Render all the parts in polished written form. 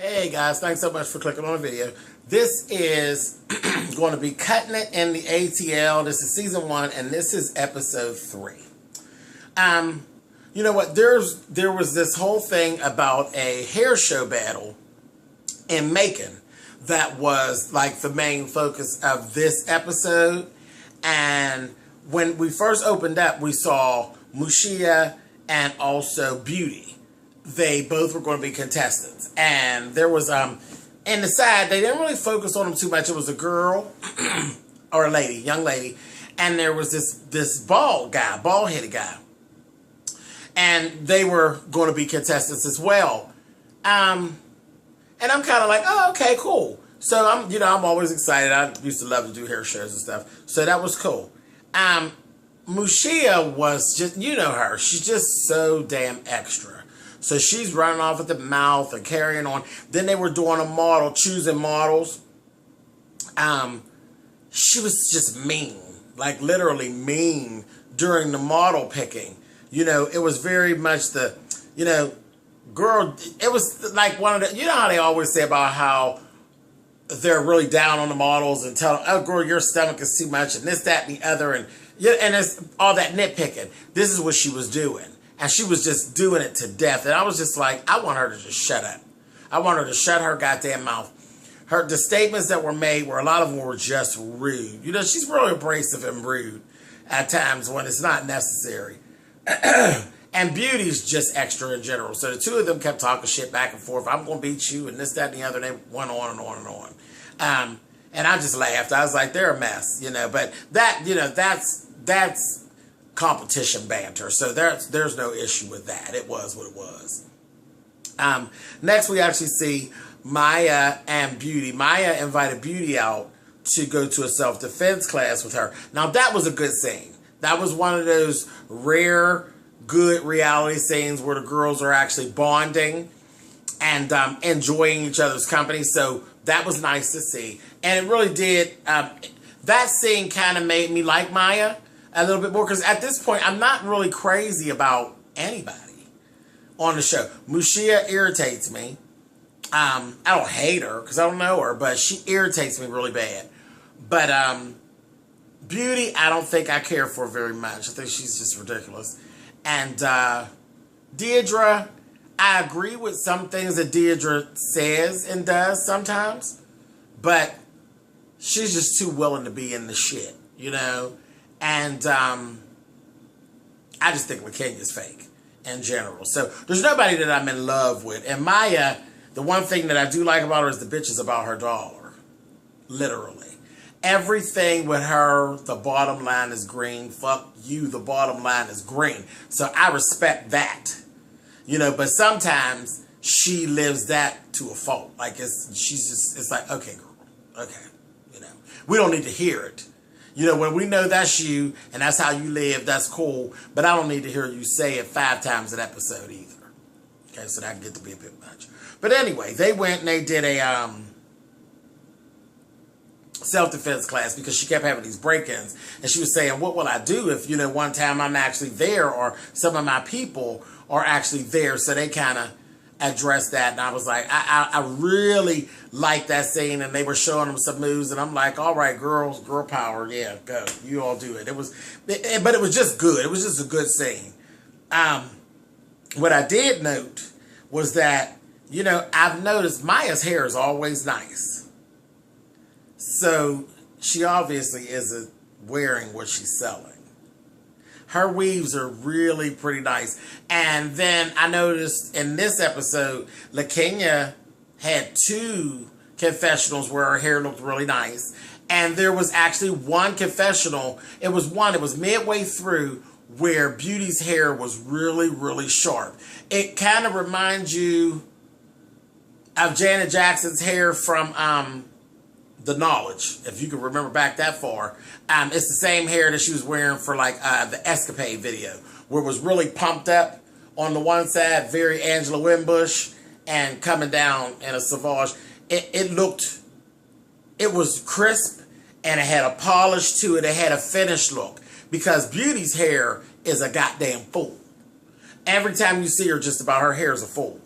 Hey guys, thanks so much for clicking on the video. This is going to be Cutting It in the ATL. This is season 1 and this is episode 3. You know what? There was this whole thing about a hair show battle in Macon that was like the main focus of this episode. And when we first opened up, we saw Mushiya and also Beauty. They both were going to be contestants. And there was, in the side, they didn't really focus on them too much. It was a girl, or a lady, young lady. And there was this bald-headed guy. And they were going to be contestants as well. And I'm kind of like, oh, okay, cool. So I'm always excited. I used to love to do hair shows and stuff. So that was cool. Mushiya was just, you know her. She's just so damn extra. So she's running off at the mouth and carrying on. Then they were doing a model, choosing models. She was just mean, like literally mean during the model picking. You know, it was very much the, girl, it was like one of the, you know how they always say about how they're really down on the models and tell them, oh girl, your stomach is too much and this, that, and the other. And it's all that nitpicking. This is what she was doing. And she was just doing it to death. And I was just like, I want her to just shut up. I want her to shut her goddamn mouth. The statements that were made a lot of them were just rude. You know, she's really abrasive and rude at times when it's not necessary. And Beauty's just extra in general. So the two of them kept talking shit back and forth. I'm going to beat you and this, that, and the other. And they went on and on and on. And I just laughed. I was like, they're a mess, But that, that's competition banter. So there's no issue with that. It was what it was. Next, we actually see Maya and Beauty. Maya invited Beauty out to go to a self-defense class with her. Now, that was a good scene. That was one of those rare, good reality scenes where the girls are actually bonding and enjoying each other's company. So that was nice to see. And it really did. That scene kind of made me like Maya a little bit more, because at this point, I'm not really crazy about anybody on the show. Mushiya irritates me. I don't hate her, because I don't know her, but she irritates me really bad. But Beauty, I don't think I care for very much. I think she's just ridiculous. And Deidre, I agree with some things that Deidre says and does sometimes, but she's just too willing to be in the shit, And I just think LaKenya's fake in general. So there's nobody that I'm in love with. And Maya, the one thing that I do like about her is the bitch is about her dollar. Literally. Everything with her, the bottom line is green. Fuck you, the bottom line is green. So I respect that. But sometimes she lives that to a fault. Like it's like, okay, girl. Okay. We don't need to hear it. When we know that's you and that's how you live, that's cool. But I don't need to hear you say it 5 times an episode either. Okay, so that can get to be a bit much. But anyway, they went and they did a self-defense class because she kept having these break-ins. And she was saying, what will I do if, one time I'm actually there or some of my people are actually there? So they kind of addressed that, and I was like, I really liked that scene, and they were showing them some moves, and I'm like, all right, girls, girl power, yeah, go, you all do it. But it was just good. It was just a good scene. What I did note was that, I've noticed Maya's hair is always nice, so she obviously isn't wearing what she's selling. Her weaves are really pretty nice. And then I noticed in this episode, LaKenya had 2 confessionals where her hair looked really nice. And there was actually one confessional. It was midway through where Beauty's hair was really, really sharp. It kind of reminds you of Janet Jackson's hair from The Knowledge, if you can remember back that far. It's the same hair that she was wearing for like the Escapade video, where it was really pumped up on the one side, very Angela Winbush, and coming down in a Sauvage. It was crisp, and it had a polish to it. It had a finished look, because Beauty's hair is a goddamn fool. Every time you see her, just about, her hair is a fool.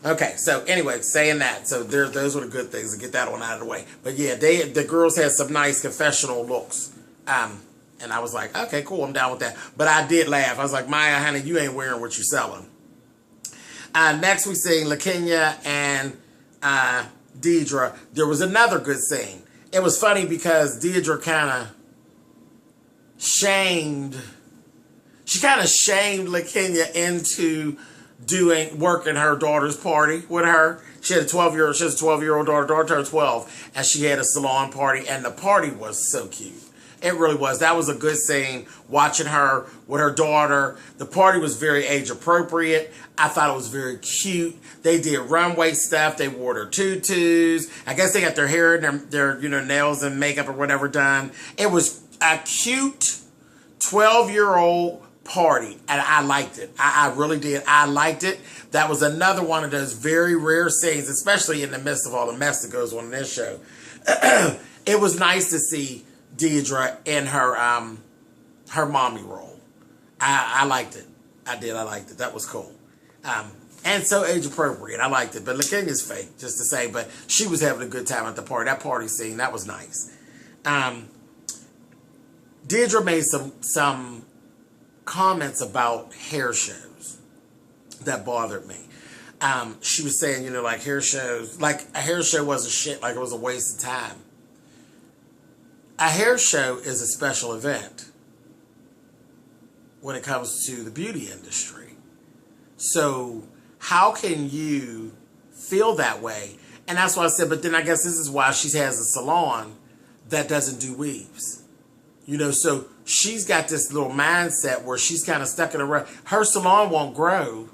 Okay, so anyway, saying that, so those were the good things to get that one out of the way. But yeah, the girls had some nice confessional looks, and I was like, okay, cool, I'm down with that. But I did laugh. I was like, Maya, honey, you ain't wearing what you're selling. Next, we sing LaKenya and Deidre. There was another good scene. It was funny because Deidre kind of shamed LaKenya into working her daughter's party with her. She had a 12-year-old daughter. Daughter turned 12, and she had a salon party, and the party was so cute. It really was. That was a good scene, watching her with her daughter. The party was very age appropriate. I thought it was very cute. They did runway stuff. They wore their tutus. I guess they got their hair and their nails and makeup or whatever done. It was a cute 12-year-old party, and I liked it. I really did. I liked it. That was another one of those very rare scenes, especially in the midst of all the mess that goes on in this show. It was nice to see Deidre in her mommy role. I liked it. I did. I liked it. That was cool. And so age appropriate. I liked it. But LaKenya's fake, just to say. But she was having a good time at the party. That party scene, that was nice. Deidre made some comments about hair shows that bothered me. She was saying, like hair shows, like a hair show wasn't shit, like it was a waste of time. A hair show is a special event when it comes to the beauty industry. So how can you feel that way? And that's why I said, but then I guess this is why she has a salon that doesn't do weaves. So she's got this little mindset where she's kind of stuck in a rut. Her salon won't grow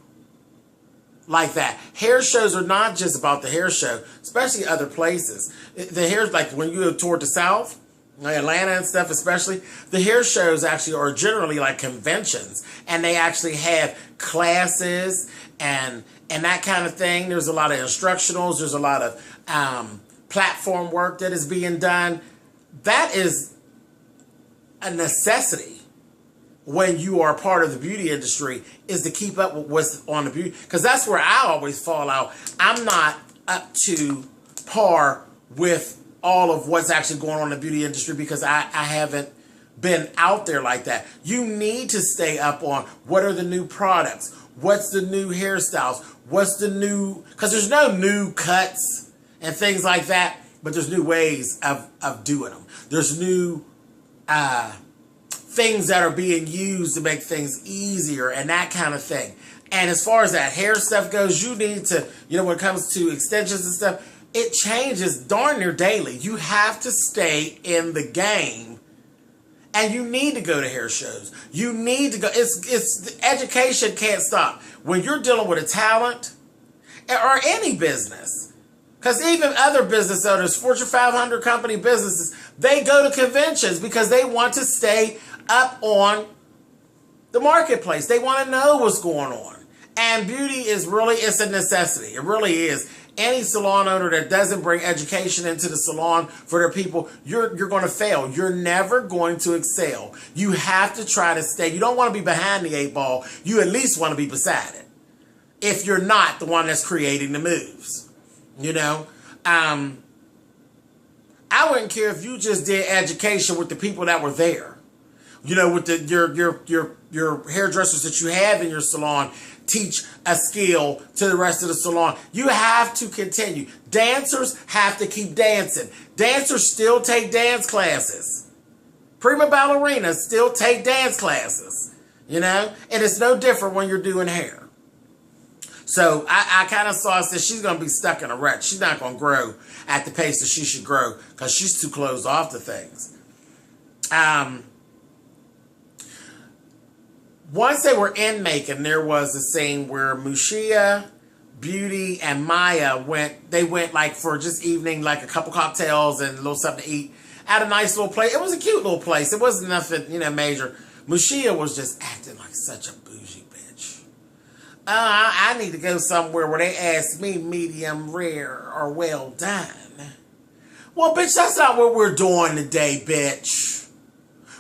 like that. Hair shows are not just about the hair show, especially other places. The hair, like when you go toward the South, Atlanta and stuff especially, the hair shows actually are generally like conventions, and they actually have classes and that kind of thing. There's a lot of instructionals. There's a lot of platform work that is being done. That is a necessity when you are part of the beauty industry, is to keep up with what's on the beauty, because that's where I always fall out. I'm not up to par with all of what's actually going on in the beauty industry because I haven't been out there like that. You need to stay up on what are the new products, what's the new hairstyles, what's the new, because there's no new cuts and things like that, but there's new ways of doing them. There's new things that are being used to make things easier and that kind of thing. And as far as that hair stuff goes, you need to, when it comes to extensions and stuff, it changes darn near daily. You have to stay in the game, and you need to go to hair shows. You need to go. It's education can't stop when you're dealing with a talent or any business. Because even other business owners, Fortune 500 company businesses, they go to conventions because they want to stay up on the marketplace. They want to know what's going on. And beauty is really, it's a necessity. It really is. Any salon owner that doesn't bring education into the salon for their people, you're going to fail. You're never going to excel. You have to try to stay. You don't want to be behind the 8 ball. You at least want to be beside it. If you're not the one that's creating the moves. I wouldn't care if you just did education with the people that were there. With your hairdressers that you have in your salon, teach a skill to the rest of the salon. You have to continue. Dancers have to keep dancing. Dancers still take dance classes. Prima ballerinas still take dance classes. And it's no different when you're doing hair. So I kind of saw that she's going to be stuck in a rut. She's not going to grow at the pace that she should grow because she's too closed off to things. Once they were in making, there was a scene where Mushiya, Beauty, and Maya went like for just evening, like a couple cocktails and a little something to eat at a nice little place. It was a cute little place. It wasn't nothing, major. Mushiya was just acting like such a bougie bitch. I need to go somewhere where they ask me medium rare or well done. Well, bitch, that's not what we're doing today, bitch.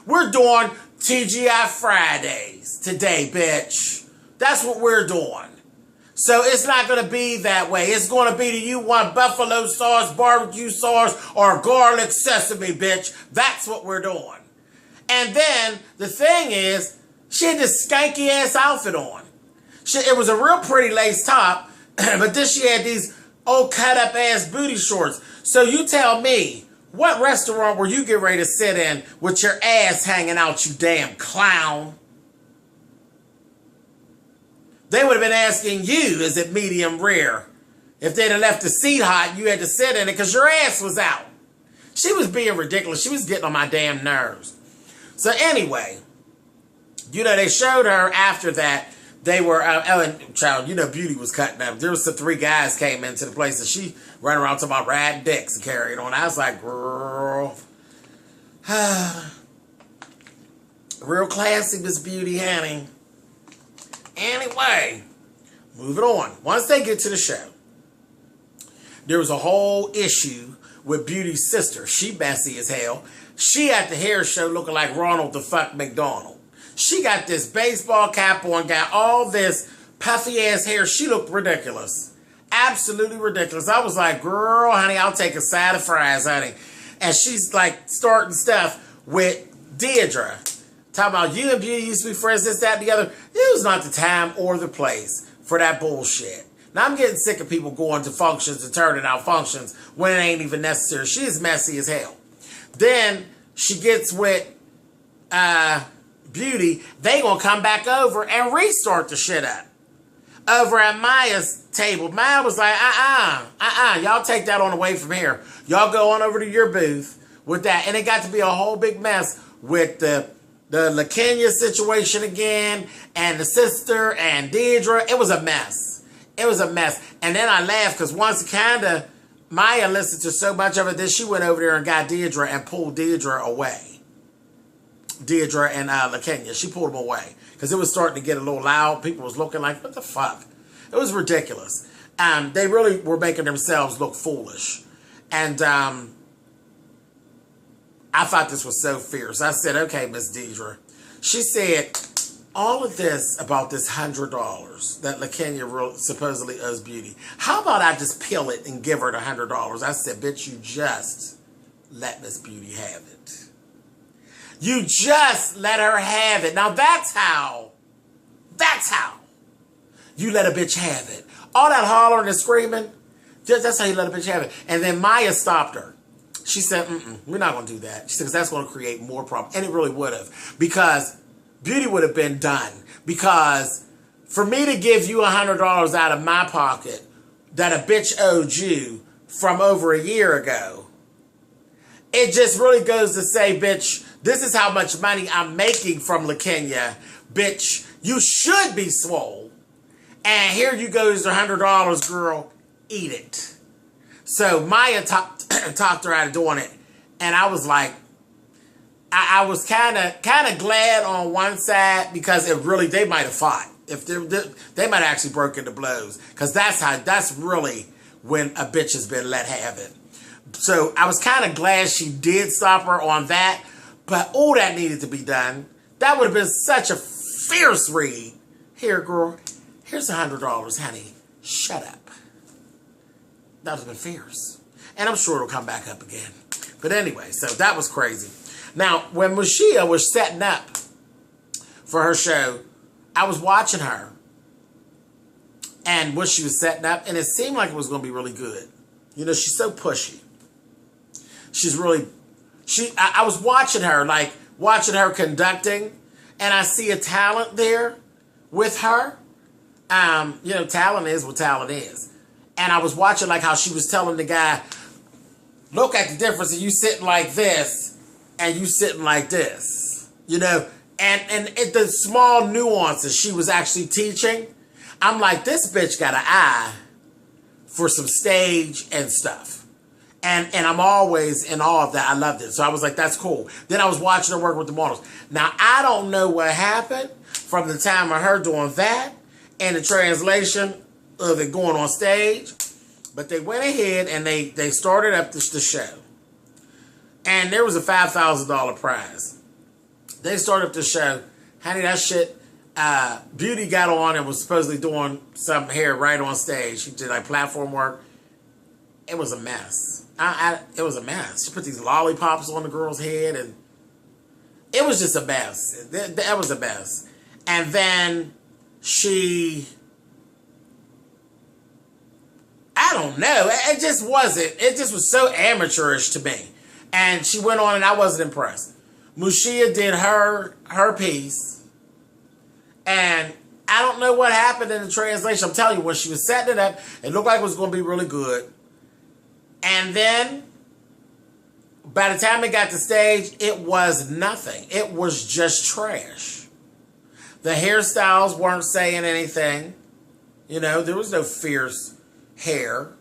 We're doing TGI Fridays today, bitch. That's what we're doing. So it's not going to be that way. It's going to be, do you want buffalo sauce, barbecue sauce, or garlic sesame, bitch? That's what we're doing. And then the thing is, she had this skanky ass outfit on. It was a real pretty lace top, but then she had these old cut up ass booty shorts. So you tell me, what restaurant were you getting ready to sit in with your ass hanging out, you damn clown? They would have been asking you, is it medium rare? If they'd have left the seat hot, you had to sit in it because your ass was out. She was being ridiculous. She was getting on my damn nerves. So anyway, you know, they showed her after that. They were, and child, you know, Beauty was cutting up. There was the 3 guys came into the place and she ran around talking about riding dicks and carrying on. I was like, girl. Real classy, Miss Beauty, honey. Anyway, moving on. Once they get to the show, there was a whole issue with Beauty's sister. She messy as hell. She at the hair show looking like Ronald the fuck McDonald. She got this baseball cap on, got all this puffy ass hair. She looked ridiculous. Absolutely ridiculous. I was like, girl, honey, I'll take a side of fries, honey. And she's like starting stuff with Deirdre. Talking about you and Beauty used to be friends, this, that, and the other. It was not the time or the place for that bullshit. Now, I'm getting sick of people going to functions and turning out functions when it ain't even necessary. She is messy as hell. Then she gets with Beauty. They gonna come back over and restart the shit up. Over at Maya's table. Maya was like, y'all take that on away from here. Y'all go on over to your booth with that. And it got to be a whole big mess with the LaKenya situation again, and the sister, and Deirdre. It was a mess. It was a mess. And then I laughed, because once Maya listened to so much of it, then she went over there and got Deirdre and pulled Deirdre away. Deirdre and LaKenya. She pulled them away, because it was starting to get a little loud. People was looking like, what the fuck? It was ridiculous. They really were making themselves look foolish. And I thought this was so fierce. I said, okay, Miss Deirdre. She said, all of this about this $100 that LaKenya supposedly owes Beauty. How about I just peel it and give her the $100? I said, bitch, you just let Miss Beauty have it. You just let her have it. Now that's how you let a bitch have it. All that hollering and screaming, that's how you let a bitch have it. And then Maya stopped her. She said, we're not going to do that. She said, because that's going to create more problems. And it really would have. Because Beauty would have been done. Because for me to give you $100 out of my pocket that a bitch owed you from over a year ago, it just really goes to say, bitch, this is how much money I'm making from LaKenya. Bitch, you should be swole. And here you go, is $100, girl. Eat it. So Maya talked her out of doing it. And I was like, I was kind of glad on one side, because they might have fought. If they might have actually broken into blows, because that's really when a bitch has been let have it. So I was kind of glad she did stop her on that, but all that needed to be done. That would have been such a fierce read. Here, girl, here's $100, honey. Shut up. That would have been fierce. And I'm sure it'll come back up again. But anyway, so that was crazy. Now, when Mushiya was setting up for her show, I was watching her and what she was setting up, and it seemed like it was going to be really good. You know, she's so pushy. I was watching her conducting, and I see a talent there with her. You know, talent is what talent is. And I was watching like how she was telling the guy, look at the difference of you sitting like this and you sitting like this. You know, and the small nuances she was actually teaching. I'm like, this bitch got an eye for some stage and stuff. And I'm always in awe of that. I loved it. So I was like, that's cool. Then I was watching her work with the models. Now, I don't know what happened from the time of her doing that and the translation of it going on stage. But they went ahead and they started up the show. And there was a $5,000 prize. They started up the show. Honey, that shit, Beauty got on and was supposedly doing some hair right on stage. She did like platform work. It was a mess. It was a mess. She put these lollipops on the girl's head, and it was just a mess. That was a mess. And then I don't know. It just wasn't. It just was so amateurish to me. And she went on, and I wasn't impressed. Mushiya did her piece, and I don't know what happened in the translation. I'm telling you, when she was setting it up, it looked like it was going to be really good. And then, by the time it got to stage, it was nothing. It was just trash. The hairstyles weren't saying anything. You know, there was no fierce hair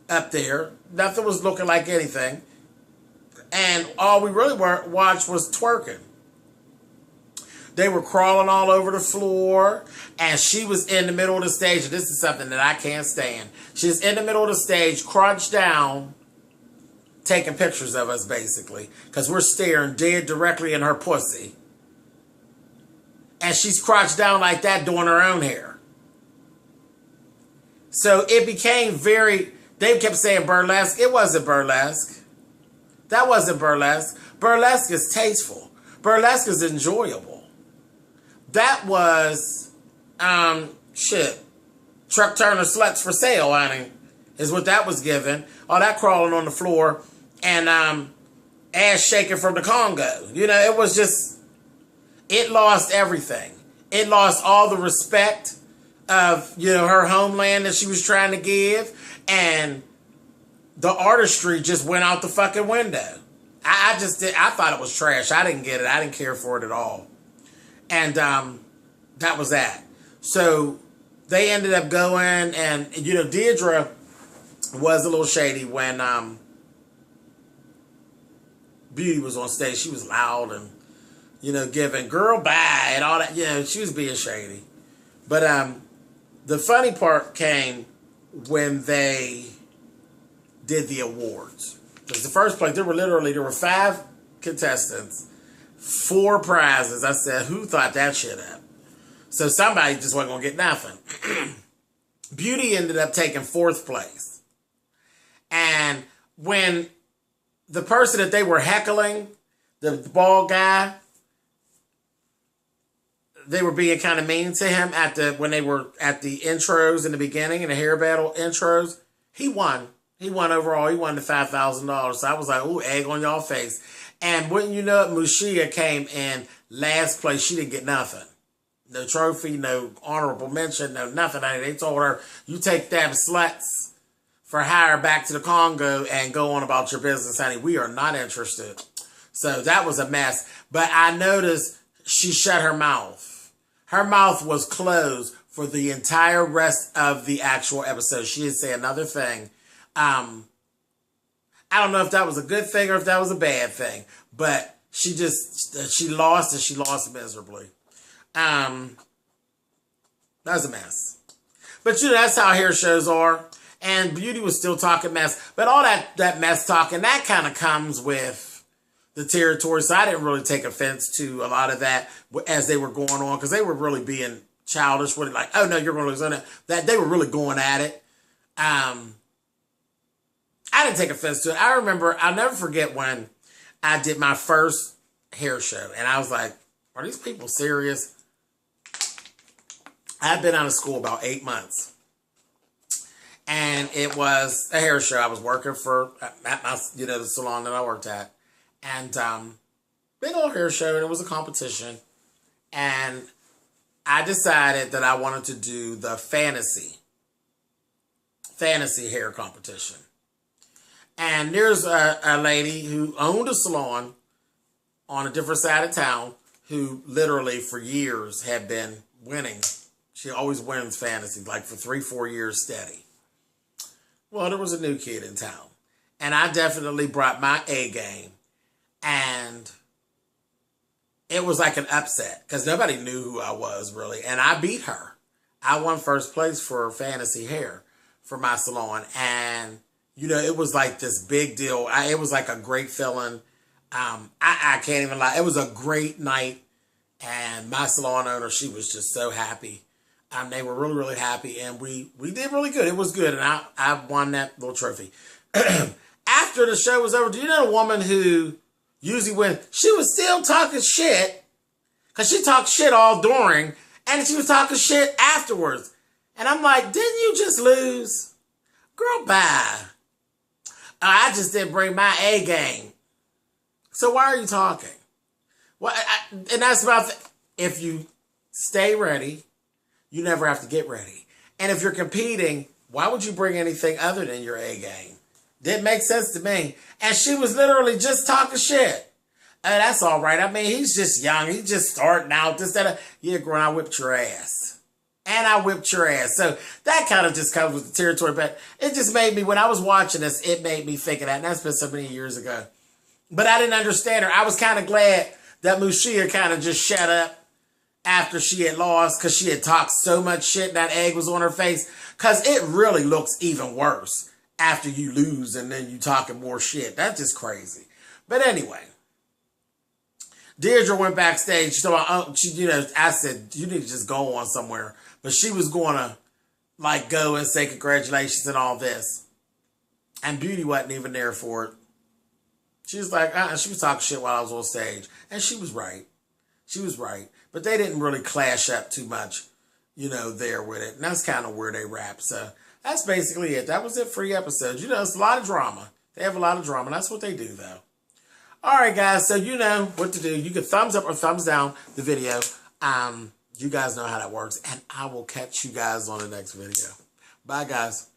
up there. Nothing was looking like anything. And all we really watched was twerking. They were crawling all over the floor, and she was in the middle of the stage. And this is something that I can't stand. She's in the middle of the stage, crouched down, taking pictures of us, basically, because we're staring dead directly in her pussy. And she's crouched down like that doing her own hair. So it became very, they kept saying burlesque. It wasn't burlesque. That wasn't burlesque. Burlesque is tasteful. Burlesque is enjoyable. That was, Truck Turner Sluts for Sale, honey, is what that was given. All that crawling on the floor and ass shaking from the Congo. You know, it was just, it lost everything. It lost all the respect of, you know, her homeland that she was trying to give. And the artistry just went out the fucking window. I thought it was trash. I didn't get it. I didn't care for it at all. And that was that. So they ended up going, and, you know, Deirdre was a little shady when Beauty was on stage. She was loud and, you know, giving girl bye and all that. You know, she was being shady. But the funny part came when they did the awards. Because the first place, there were 5 contestants, 4 prizes. I said, who thought that shit up? So somebody just wasn't going to get nothing. Beauty ended up taking 4th place. And when the person that they were heckling, the bald guy, they were being kind of mean to him when they were at the intros in the beginning, in the hair battle intros, he won. He won overall. He won the $5,000. So I was like, ooh, egg on y'all face. And wouldn't you know it, Mushiya came in last place. She didn't get nothing. No trophy, no honorable mention, no nothing. They told her, you take them sluts for hire back to the Congo and go on about your business, honey. We are not interested. So that was a mess. But I noticed she shut her mouth. Her mouth was closed for the entire rest of the actual episode. She didn't say another thing. I don't know if that was a good thing or if that was a bad thing, but she lost, and she lost miserably. That was a mess. But you know, that's how hair shows are. And Beauty was still talking mess. But all that mess talking, that kind of comes with the territory. So I didn't really take offense to a lot of that as they were going on, because they were really being childish with it. Like, oh no, you're going to lose on it. That they were really going at it. I didn't take offense to it. I remember, I'll never forget when I did my first hair show. And I was like, are these people serious? I'd been out of school about 8 months. And it was a hair show. I was working at my, you know, the salon that I worked at. And big old hair show, and it was a competition. And I decided that I wanted to do the fantasy hair competition. And there's a lady who owned a salon on a different side of town who literally for years had been winning. She always wins fantasy, like for 3-4 years steady. Well, there was a new kid in town. And I definitely brought my A game. And it was like an upset because nobody knew who I was really. And I beat her. I won first place for fantasy hair for my salon. And you know, it was like this big deal. It was like a great feeling. I can't even lie. It was a great night. And my salon owner, she was just so happy. They were really, really happy, and we did really good. It was good, and I won that little trophy. After the show was over, do you know a woman who usually when she was still talking shit, because she talked shit all during, and she was talking shit afterwards. And I'm like, didn't you just lose? Girl, bye. I just didn't bring my A game. So why are you talking? Well, and that's about if you stay ready, you never have to get ready. And if you're competing, why would you bring anything other than your A game? Didn't make sense to me. And she was literally just talking shit. And that's all right. I mean, he's just young. He's just starting out. Yeah, girl, I whipped your ass. And I whipped your ass. So that kind of just comes with the territory. But it just made me, when I was watching this, it made me think of that. And that's been so many years ago. But I didn't understand her. I was kind of glad that Mushiya kind of just shut up after she had lost, because she had talked so much shit and that egg was on her face. Because it really looks even worse after you lose and then you talking more shit. That's just crazy. But anyway, Deirdre went backstage. So I said, you need to just go on somewhere. But she was going to like go and say congratulations and all this. And Beauty wasn't even there for it. She was like, she was talking shit while I was on stage. And she was right. She was right. But they didn't really clash up too much, there with it. And that's kind of where they wrapped. So that's basically it. That was it for the episode. It's a lot of drama. They have a lot of drama. That's what they do, though. All right, guys. So you know what to do. You can thumbs up or thumbs down the video. You guys know how that works. And I will catch you guys on the next video. Bye, guys.